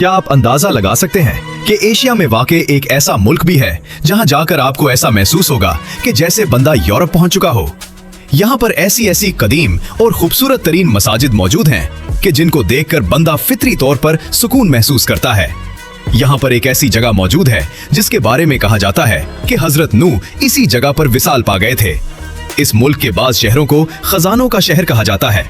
क्या आप अंदाजा लगा सकते हैं कि एशिया में वाकई एक ऐसा मुल्क भी है जहां जाकर आपको ऐसा महसूस होगा कि जैसे बंदा यूरोप पहुंच चुका हो। यहाँ पर ऐसी ऐसी कदीम और खूबसूरत तरीन मसाजिद मौजूद हैं कि जिनको देखकर बंदा फितरी तौर पर सुकून महसूस करता है। यहाँ पर एक ऐसी जगह मौजूद है जिसके बारे में कहा जाता है कि हजरत नूह इसी जगह पर विसाल पा गए थे। इस मुल्क के बाद शहरों को खजानों का शहर कहा जाता है,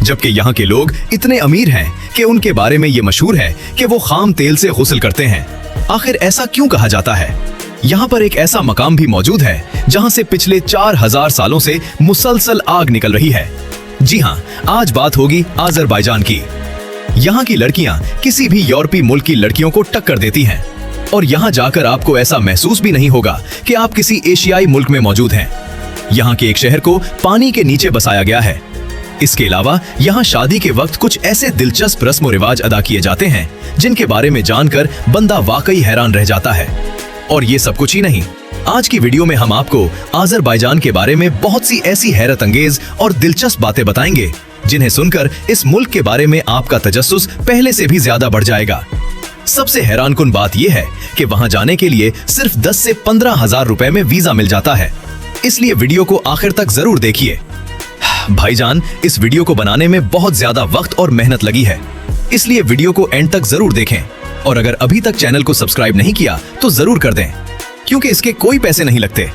जबकि यहाँ के लोग इतने अमीर हैं कि उनके बारे में ये मशहूर है कि वो खाम तेल से गुस्ल करते हैं। आखिर ऐसा क्यों कहा जाता है? यहाँ पर एक ऐसा मकाम भी मौजूद है जहाँ से पिछले 4000 सालों से मुसलसल आग निकल रही है। जी हाँ, आज बात होगी आज़रबाईजान की। यहाँ की लड़कियाँ किसी भी यूरोपीय मुल्क की लड़कियों को टक्कर देती हैं और यहाँ जाकर आपको ऐसा महसूस भी नहीं होगा कि आप किसी एशियाई मुल्क में मौजूद हैं। यहाँ के एक शहर को पानी के नीचे बसाया गया है। इसके अलावा यहाँ शादी के वक्त कुछ ऐसे दिलचस्प रस्म और रिवाज अदा किए जाते हैं जिनके बारे में जानकर बंदा वाकई हैरान रह जाता है। और ये सब कुछ ही नहीं, आज की वीडियो में हम आपको आज़रबाईजान के बारे में बहुत सी ऐसी हैरत अंगेज और दिलचस्प बातें बताएंगे जिन्हें सुनकर इस मुल्क के बारे में आपका तजस्सुस पहले से भी ज्यादा बढ़ जाएगा। सबसे हैरानकुन बात यह है कि वहां जाने के लिए सिर्फ 10 से 15 हजार रुपए में वीजा मिल जाता है, इसलिए वीडियो को आखिर तक जरूर देखिए। भाईजान, इस वीडियो को बनाने में बहुत ज्यादा वक्त और मेहनत लगी है, इसलिए वीडियो को एंड तक जरूर देखें और अगर अभी तक चैनल को सब्सक्राइब नहीं किया तो जरूर कर दें, क्योंकि इसके कोई पैसे नहीं लगते।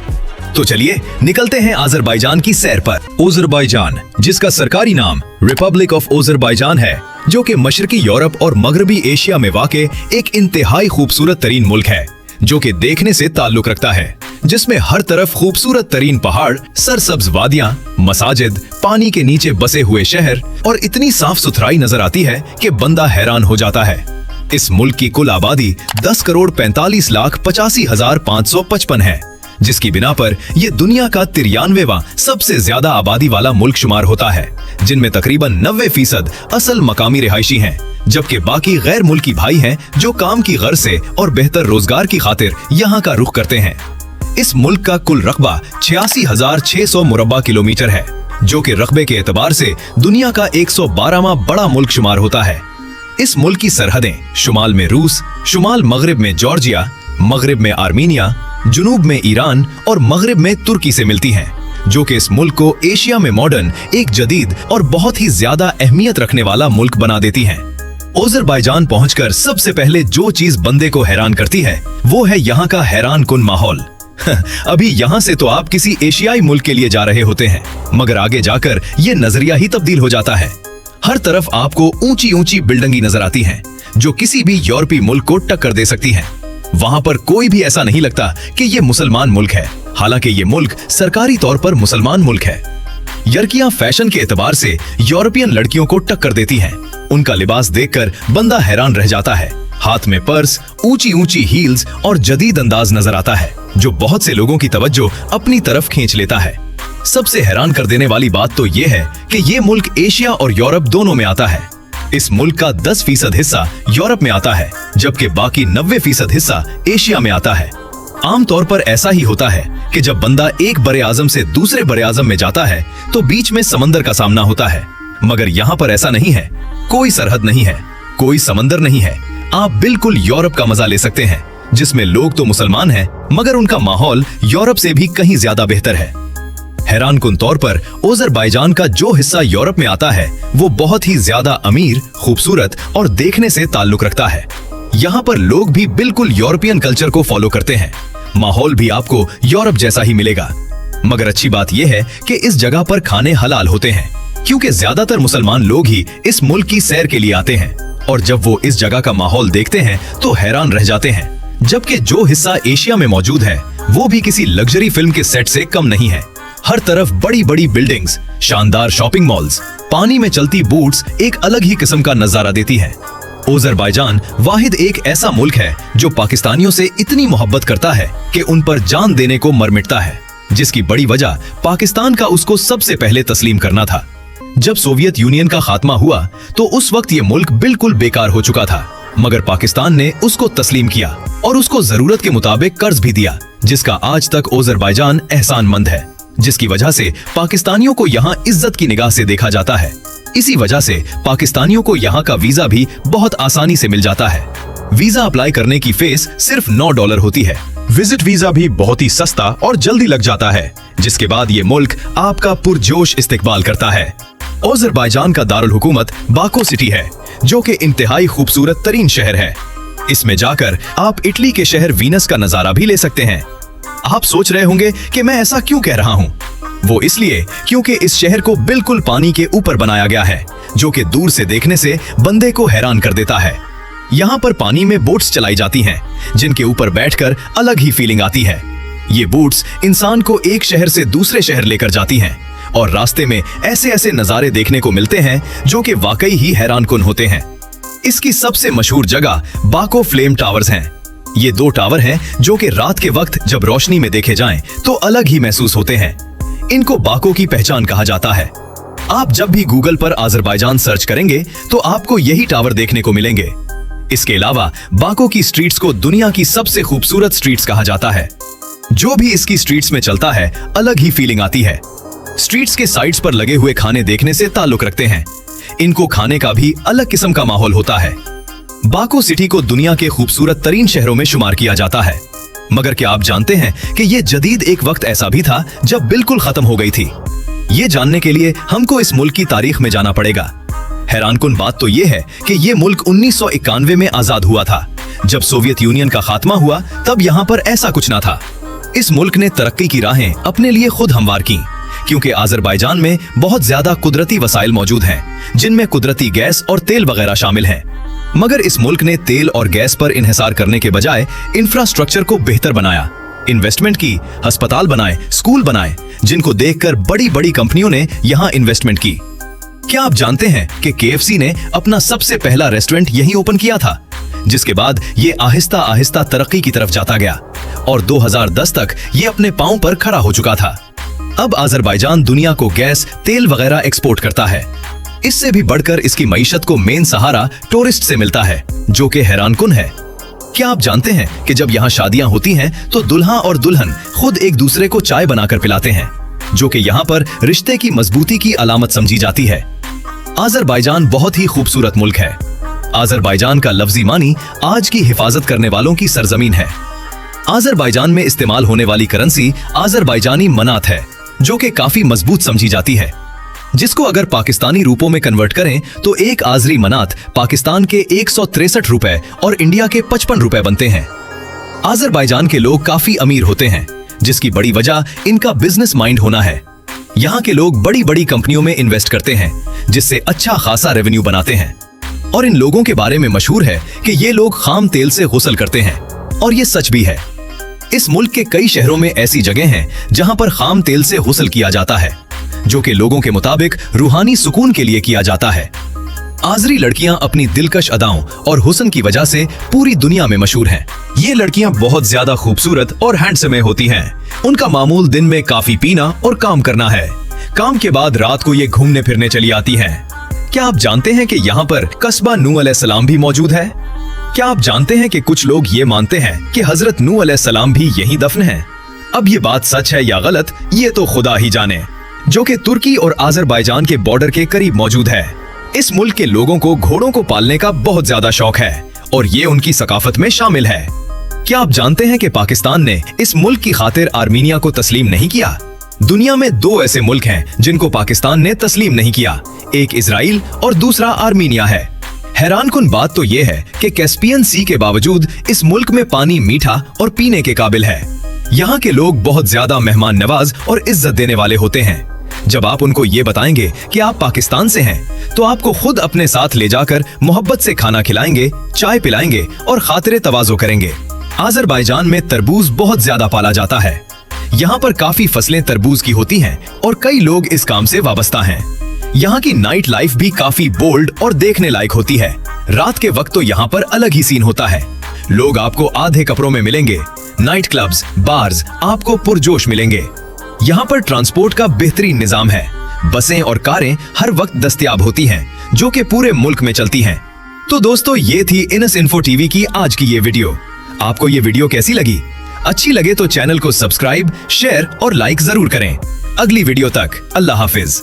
तो चलिए निकलते हैं आज़रबाईजान की सैर पर। आज़रबाईजान, जिसका सरकारी नाम रिपब्लिक ऑफ आज़रबाईजान है, जो कि मशरकी यूरोप और मगरबी एशिया में वाक़े एक इंतहाई खूबसूरत तरीन मुल्क है, जो कि देखने से ताल्लुक रखता है, जिसमें हर तरफ खूबसूरत तरीन पहाड़, सरसब्ज वादियां, मसाजिद, पानी के नीचे बसे हुए शहर और इतनी साफ सुथराई नजर आती है कि बंदा हैरान हो जाता है। इस मुल्क की कुल आबादी 10,45,85,555 है, जिसकी बिना पर यह दुनिया का 93वां सबसे ज्यादा आबादी वाला मुल्क शुमार होता है, जिनमें तकरीबन 90% असल मकामी रिहायशी हैं, जबकि बाकी गैर मुल्की भाई हैं जो काम की गर्ज से और बेहतर रोजगार की खातिर यहाँ का रुख करते हैं। इस मुल्क का कुल रकबा 86,600 मुरब्बा किलोमीटर है, जो कि रकबे के एतबार से दुनिया का 112वां बड़ा मुल्क शुमार होता है। इस मुल्क की सरहदें शुमाल में रूस, शुमाल मगरिब में जॉर्जिया, मगरिब में आर्मीनिया, जुनूब में ईरान और मगरिब में तुर्की से मिलती हैं, जो कि इस मुल्क को एशिया में मॉडर्न, एक जदीद और बहुत ही ज्यादा अहमियत रखने वाला मुल्क बना देती हैं। आज़रबाईजान पहुंचकर सबसे पहले जो चीज बंदे को हैरान करती है वो है यहाँ का हैरानकुन माहौल। अभी यहाँ से तो आप किसी एशियाई मुल्क के लिए जा रहे होते हैं, मगर आगे जाकर ये नजरिया ही तब्दील हो जाता है। हर तरफ आपको ऊंची ऊंची बिल्डिंगी नजर आती हैं, जो किसी भी यूरोपीय मुल्क को टक्कर दे सकती हैं। वहाँ पर कोई भी ऐसा नहीं लगता कि ये मुसलमान मुल्क है, हालांकि ये मुल्क सरकारी तौर पर मुसलमान मुल्क है। लड़कियां फैशन के एतबार से यूरोपियन लड़कियों को टक्कर देती हैं। उनका लिबास देखकर बंदा हैरान रह जाता है। हाथ में पर्स, ऊंची ऊंची हील्स और जदीद अंदाज नजर आता है, जो बहुत से लोगों की तवज्जो अपनी तरफ खींच लेता है। सबसे हैरान कर देने वाली बात तो ये है कि ये मुल्क एशिया और यूरोप दोनों में आता है। इस मुल्क का 10% हिस्सा यूरोप में आता है, जबकि बाकी 90% हिस्सा एशिया में आता है। आमतौर पर ऐसा ही होता है कि जब बंदा एक बड़े आजम से दूसरे बड़े आजम में जाता है तो बीच में समंदर का सामना होता है, मगर यहाँ पर ऐसा नहीं है। कोई सरहद नहीं है, कोई समंदर नहीं है। आप बिल्कुल यूरोप का मजा ले सकते हैं, जिसमें लोग तो मुसलमान हैं, मगर उनका माहौल यूरोप से भी कहीं ज्यादा बेहतर है। हैरानकुन तौर पर आज़रबाईजान का जो हिस्सा यूरोप में आता है वो बहुत ही ज्यादा अमीर, खूबसूरत और देखने से ताल्लुक रखता है। यहाँ पर लोग भी बिल्कुल यूरोपियन कल्चर को फॉलो करते हैं। माहौल भी आपको यूरोप जैसा ही मिलेगा, मगर अच्छी बात यह है कि इस जगह पर खाने हलाल होते हैं, क्योंकि ज्यादातर मुसलमान लोग ही इस मुल्क की सैर के लिए आते हैं और जब वो इस जगह का माहौल देखते हैं तो हैरान रह जाते हैं। जबकि जो हिस्सा एशिया में मौजूद है वो भी किसी लग्जरी फिल्म के सेट से कम नहीं है। हर तरफ बड़ी बड़ी बिल्डिंग्स, शानदार शॉपिंग मॉल्स, पानी में चलती बोट्स एक अलग ही किस्म का नजारा देती हैं। आज़रबाईजान वाहिद एक ऐसा मुल्क है जो पाकिस्तानियों से इतनी मोहब्बत करता है कि उन पर जान देने को मर मिटता है, जिसकी बड़ी वजह पाकिस्तान का उसको सबसे पहले तस्लीम करना था। जब सोवियत यूनियन का खात्मा हुआ तो उस वक्त ये मुल्क बिल्कुल बेकार हो चुका था, मगर पाकिस्तान ने उसको तस्लीम किया और उसको जरूरत के मुताबिक कर्ज भी दिया, जिसका आज तक आज़रबाईजान एहसानमंद है, जिसकी वजह से पाकिस्तानियों को यहाँ इज्जत की निगाह से देखा जाता है। इसी वजह से पाकिस्तानियों को यहाँ का वीजा भी बहुत आसानी से मिल जाता है। वीजा अप्लाई करने की फीस सिर्फ $9 होती है। विजिट वीजा भी बहुत ही सस्ता और जल्दी लग जाता है, जिसके बाद ये मुल्क आपका पुरजोश इस्तकबाल करता है। अज़रबैजान का दारुल हुकूमत बाको सिटी है, जो कि इंतहाई खूबसूरत तरीन शहर है। इसमें जाकर आप इटली के शहर वीनस का नजारा भी ले सकते हैं। आप सोच रहे होंगे कि मैं ऐसा क्यों कह रहा हूँ। वो इसलिए क्योंकि इस शहर को बिल्कुल पानी के ऊपर बनाया गया है, जो कि दूर से देखने से बंदे को हैरान कर देता है। यहाँ पर पानी में बोट्स चलाई जाती हैं, जिनके ऊपर बैठकर अलग ही फीलिंग आती है। ये बोट्स इंसान को एक शहर से दूसरे शहर लेकर जाती हैं और रास्ते में ऐसे ऐसे नजारे देखने को मिलते हैं जो कि वाकई ही हैरानकुन होते हैं। इसकी सबसे मशहूर जगह बाको फ्लेम टावर्स हैं। ये 2 टावर हैं जो कि रात के वक्त जब रोशनी में देखे जाएं तो अलग ही महसूस होते हैं। इनको बाको की पहचान कहा जाता है। आप जब भी गूगल पर अज़रबैजान सर्च करेंगे तो आपको यही टावर देखने को मिलेंगे। इसके अलावा बाको की स्ट्रीट्स को दुनिया की सबसे खूबसूरत स्ट्रीट्स कहा जाता है। जो भी इसकी स्ट्रीट्स में चलता है अलग ही फीलिंग आती है। स्ट्रीट्स के साइड्स पर लगे हुए खाने देखने से ताल्लुक रखते हैं। इनको खाने का भी अलग किस्म का माहौल होता है। बाको सिटी को दुनिया के खूबसूरत तरीन शहरों में शुमार किया जाता है, मगर क्या आप जानते हैं कि ये जदीद एक वक्त ऐसा भी था जब बिल्कुल खत्म हो गई थी। ये जानने के लिए हमको इस मुल्क की तारीख में जाना पड़ेगा। हैरानकुन बात तो ये है कि ये मुल्क 1991 में आजाद हुआ था। जब सोवियत यूनियन का खात्मा हुआ तब यहाँ पर ऐसा कुछ ना था। इस मुल्क ने तरक्की की राहें अपने लिए खुद हमवार की, क्योंकि अज़रबैजान में बहुत ज्यादा कुदरती वसाइल मौजूद हैं, जिनमें कुदरती गैस और तेल वगैरह शामिल हैं। मगर इस मुल्क ने तेल और गैस पर इन्हिसार करने के बजाय इंफ्रास्ट्रक्चर को बेहतर बनाया, इन्वेस्टमेंट की, अस्पताल बनाए, स्कूल बनाए, जिनको देखकर बड़ी बड़ी कंपनियों ने यहाँ इन्वेस्टमेंट की। क्या आप जानते हैं कि KFC ने अपना सबसे पहला रेस्टोरेंट यहीं ओपन किया था, जिसके बाद ये आहिस्ता आहिस्ता तरक्की की तरफ जाता गया और 2010 तक ये अपने पांव पर खड़ा हो चुका था। अब अज़रबैजान दुनिया को गैस, तेल वगैरह एक्सपोर्ट करता है। इससे भी बढ़कर इसकी मईशत को मेन सहारा टूरिस्ट से मिलता है, जो कि हैरानकुन है। क्या आप जानते हैं कि जब यहाँ शादियां होती हैं तो दुल्हा और दुल्हन खुद एक दूसरे को चाय बनाकर पिलाते हैं, जो कि यहाँ पर रिश्ते की मजबूती की अलामत समझी जाती है। अज़रबैजान बहुत ही खूबसूरत मुल्क है। अज़रबैजान का लफ्जी मानी आज की हिफाजत करने वालों की सरजमीन है। अज़रबैजान में इस्तेमाल होने वाली करेंसी अज़रबैजानी मनात है, जो कि काफी मजबूत समझी जाती है। जिसको अगर पाकिस्तानी रूपों में कन्वर्ट करें तो एक आजरी मनात पाकिस्तान के 163 रुपए और इंडिया के 55 रुपए बनते हैं। अज़रबैजान के लोग काफी अमीर होते हैं, जिसकी बड़ी वजह इनका बिजनेस माइंड होना है। यहाँ के लोग बड़ी बड़ी कंपनियों में इन्वेस्ट करते हैं, जिससे अच्छा खासा रेवेन्यू बनाते हैं। और इन लोगों के बारे में मशहूर है कि ये लोग खाम तेल से गुस्ल करते हैं, और ये सच भी है। इस मुल्क के कई शहरों में ऐसी जगह हैं जहां पर खाम तेल से गुस्ल किया जाता है, जो कि लोगों के मुताबिक रूहानी सुकून के लिए किया जाता है। आजरी लड़कियां अपनी दिलकश अदाओं और हुस्न की वजह से पूरी दुनिया में मशहूर हैं। ये लड़कियां बहुत ज्यादा खूबसूरत और हैंडसम होती हैं। उनका मामूल दिन में काफी पीना और काम करना है। काम के बाद रात को ये घूमने फिरने चली आती हैं। क्या आप जानते हैं कि यहाँ पर कस्बा नूह अलैहिस्सलाम भी मौजूद है? क्या आप जानते हैं कि कुछ लोग ये मानते हैं कि हजरत नूह अलैहिस्सलाम भी यहीं दफन हैं? अब ये बात सच है या गलत, ये तो खुदा ही जाने, जो कि तुर्की और अज़रबैजान के बॉर्डर के करीब मौजूद है। इस मुल्क के लोगों को घोड़ों को पालने का बहुत ज्यादा शौक है और ये उनकी सकाफत में शामिल है। क्या आप जानते हैं कि पाकिस्तान ने इस मुल्क की खातिर आर्मीनिया को तस्लीम नहीं किया? दुनिया में 2 ऐसे मुल्क हैं जिनको पाकिस्तान ने तस्लीम नहीं किया, एक इजराइल और दूसरा आर्मीनिया है। हैरानकुन बात तो ये है कि कैस्पियन सी के बावजूद इस मुल्क में पानी मीठा और पीने के काबिल है। यहाँ के लोग बहुत ज्यादा मेहमान नवाज और इज्जत देने वाले होते हैं। जब आप उनको ये बताएंगे कि आप पाकिस्तान से हैं, तो आपको खुद अपने साथ ले जाकर मोहब्बत से खाना खिलाएंगे, चाय पिलाएंगे और खातिरे तवाज़ो करेंगे। अज़रबैजान में तरबूज बहुत ज्यादा पाला जाता है। यहाँ पर काफी फसलें तरबूज की होती हैं और कई लोग इस काम से वाबस्ता हैं। यहाँ की नाइट लाइफ भी काफी बोल्ड और देखने लायक होती है। रात के वक्त तो यहाँ पर अलग ही सीन होता है। लोग आपको आधे कपड़ों में मिलेंगे। नाइट क्लब्स, बार्स आपको पुरजोश मिलेंगे। यहाँ पर ट्रांसपोर्ट का बेहतरीन निजाम है। बसें और कारें हर वक्त दस्तयाब होती हैं, जो कि पूरे मुल्क में चलती हैं। तो दोस्तों, ये थी इनस इन्फो टीवी की आज की ये वीडियो। आपको ये वीडियो कैसी लगी? अच्छी लगे तो चैनल को सब्सक्राइब, शेयर और लाइक जरूर करें। अगली वीडियो तक अल्लाह हाफिज।